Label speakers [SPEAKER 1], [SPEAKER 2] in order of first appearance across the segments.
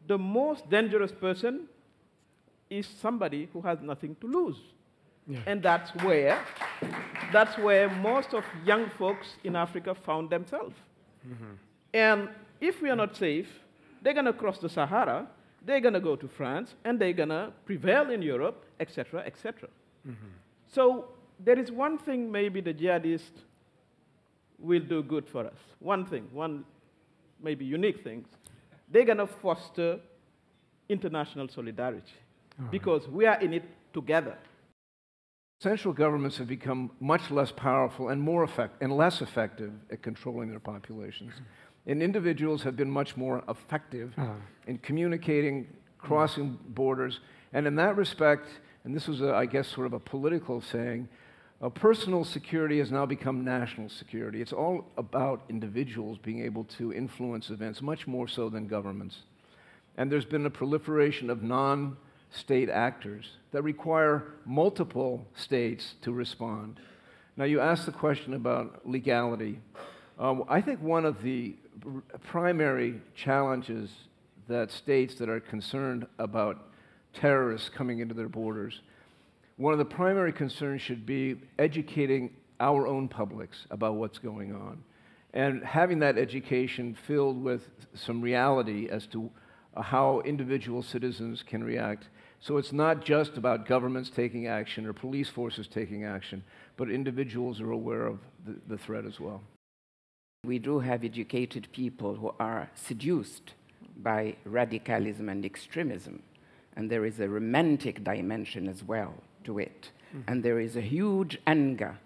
[SPEAKER 1] the most dangerous person is somebody who has nothing to lose. Yeah. And that's where most of young folks in Africa found themselves. Mm-hmm. And if we are not safe, they're going to cross the Sahara, they're going to go to France, and they're going to prevail in Europe, etc., etc. Mm-hmm. So there is one thing maybe the jihadists will do good for us. One thing, one maybe unique thing. They're going to foster international solidarity because we are in it together.
[SPEAKER 2] Central governments have become much less powerful and less effective at controlling their populations. And individuals have been much more effective in communicating, crossing borders. And in that respect, and this was, I guess, sort of a political saying, personal security has now become national security. It's all about individuals being able to influence events, much more so than governments. And there's been a proliferation of non-state actors that require multiple states to respond. Now, you asked the question about legality. I think one of the primary challenges that states that are concerned about terrorists coming into their borders, one of the primary concerns should be educating our own publics about what's going on and having that education filled with some reality as to how individual citizens can react. So it's not just about governments taking action or police forces taking action, but individuals are aware of the threat as well.
[SPEAKER 3] We do have educated people who are seduced by radicalism and extremism, and there is a romantic dimension as well to it. Mm-hmm. And there is a huge anger,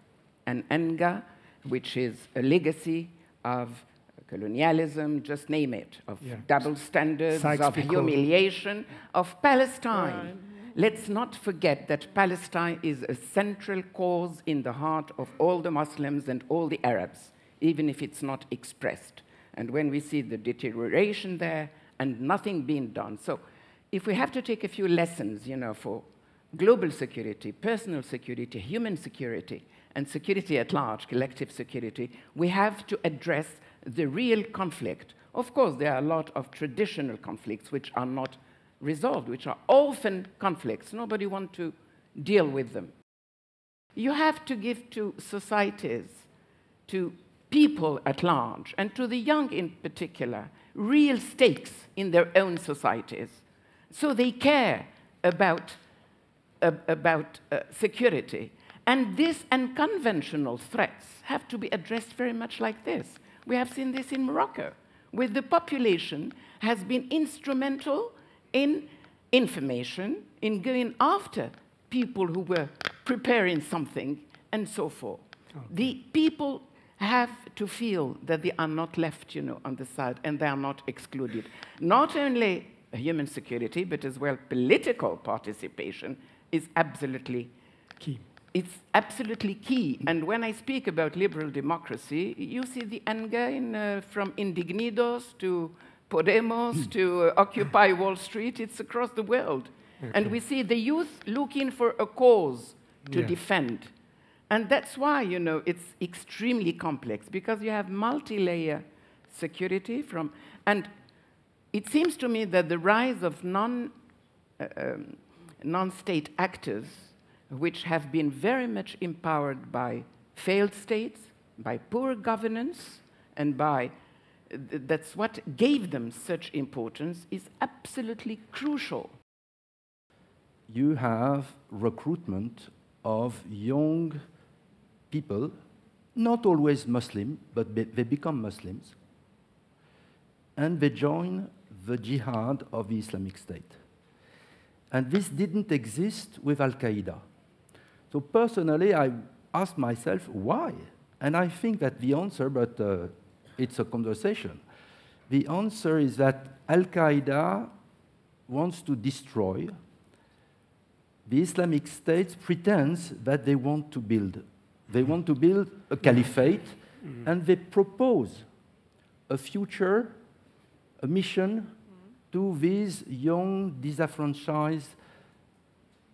[SPEAKER 3] an anger which is a legacy of colonialism, just name it, of double standards, of humiliation, of Palestine. Right. Let's not forget that Palestine is a central cause in the heart of all the Muslims and all the Arabs, even if it's not expressed. And when we see the deterioration there and nothing being done. So if we have to take a few lessons, for global security, personal security, human security, and security at large, collective security, we have to address the real conflict. Of course, there are a lot of traditional conflicts which are not resolved, which are orphan conflicts. Nobody wants to deal with them. You have to give to societies, to people at large, and to the young in particular, real stakes in their own societies, so they care about security. And these unconventional threats have to be addressed very much like this. We have seen this in Morocco, where the population has been instrumental in information, in going after people who were preparing something, and so forth. Okay. The people have to feel that they are not left, on the side, and they are not excluded. Not only human security, but as well political participation is absolutely key. It's absolutely key. And when I speak about liberal democracy, you see the anger from Indignidos to Podemos to Occupy Wall Street. It's across the world. Okay. And we see the youth looking for a cause to defend. And that's why, it's extremely complex, because you have multi-layer security and it seems to me that the rise of non-state actors, which have been very much empowered by failed states, by poor governance, and that's what gave them such importance, is absolutely crucial.
[SPEAKER 4] You have recruitment of young people, not always Muslim, but they become Muslims, and they join the jihad of the Islamic State. And this didn't exist with Al-Qaeda. So personally, I asked myself, why? And I think that the answer, but it's a conversation, the answer is that Al-Qaeda wants to destroy. The Islamic State pretends that they want to build. They want to build a caliphate, and they propose a future, a mission to these young, disenfranchised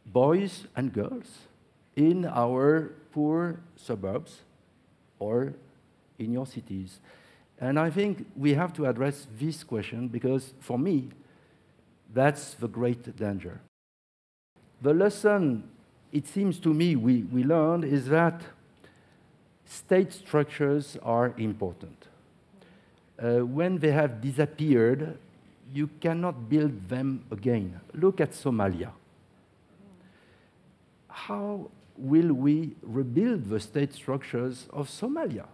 [SPEAKER 4] boys and girls in our poor suburbs or in your cities. And I think we have to address this question because, for me, That's the great danger. The lesson, it seems to me, we learned is that state structures are important. When they have disappeared, you cannot build them again. Look at Somalia. How will we rebuild the state structures of Somalia?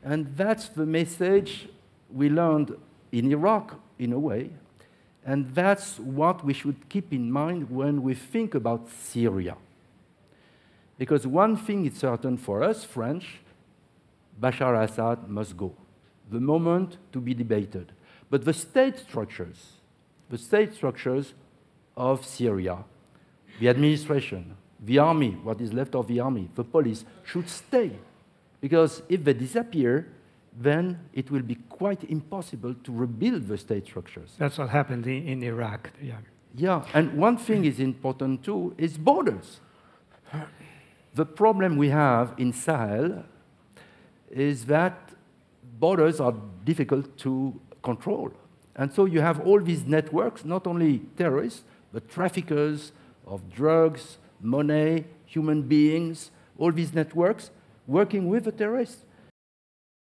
[SPEAKER 4] And that's the message we learned in Iraq, in a way, and that's what we should keep in mind when we think about Syria. Because one thing is certain for us, French, Bashar al-Assad must go. The moment to be debated. But the state structures of Syria, the administration, the army, what is left of the army, the police, should stay. Because if they disappear, then it will be quite impossible to rebuild the state structures.
[SPEAKER 5] That's what happened in Iraq. Yeah.
[SPEAKER 4] Yeah, and one thing is important too, is borders. The problem we have in Sahel is that borders are difficult to control. And so you have all these networks, not only terrorists, but traffickers of drugs, money, human beings, all these networks working with the terrorists.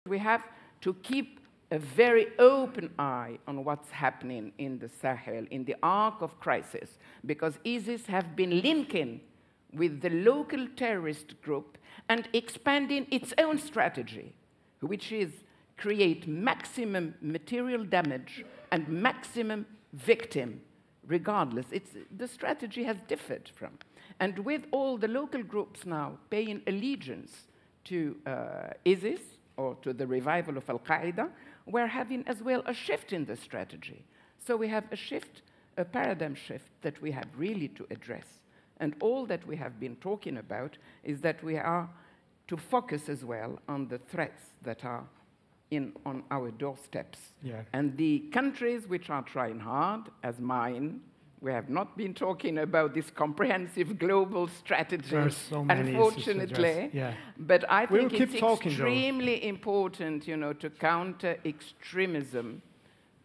[SPEAKER 3] We have to keep a very open eye on what's happening in the Sahel, in the arc of crisis, because ISIS have been linking with the local terrorist group and expanding its own strategy, which is create maximum material damage and maximum victim, regardless. The strategy has differed from. And with all the local groups now paying allegiance to ISIS or to the revival of Al-Qaeda, we're having as well a shift in the strategy. So we have a shift, a paradigm shift that we have really to address. And all that we have been talking about is that we are to focus as well on the threats that are on our doorsteps.
[SPEAKER 5] Yeah.
[SPEAKER 3] And the countries which are trying hard, as mine, we have not been talking about this comprehensive global strategy,
[SPEAKER 5] so many
[SPEAKER 3] unfortunately.
[SPEAKER 5] Yeah.
[SPEAKER 3] But I think it's
[SPEAKER 5] talking,
[SPEAKER 3] extremely important, to counter extremism,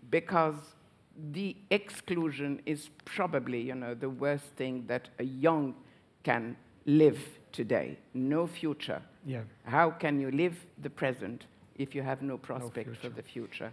[SPEAKER 3] because the exclusion is probably, the worst thing that a young can live today. No future.
[SPEAKER 5] Yeah.
[SPEAKER 3] How can you live the present if you have no prospect for the future?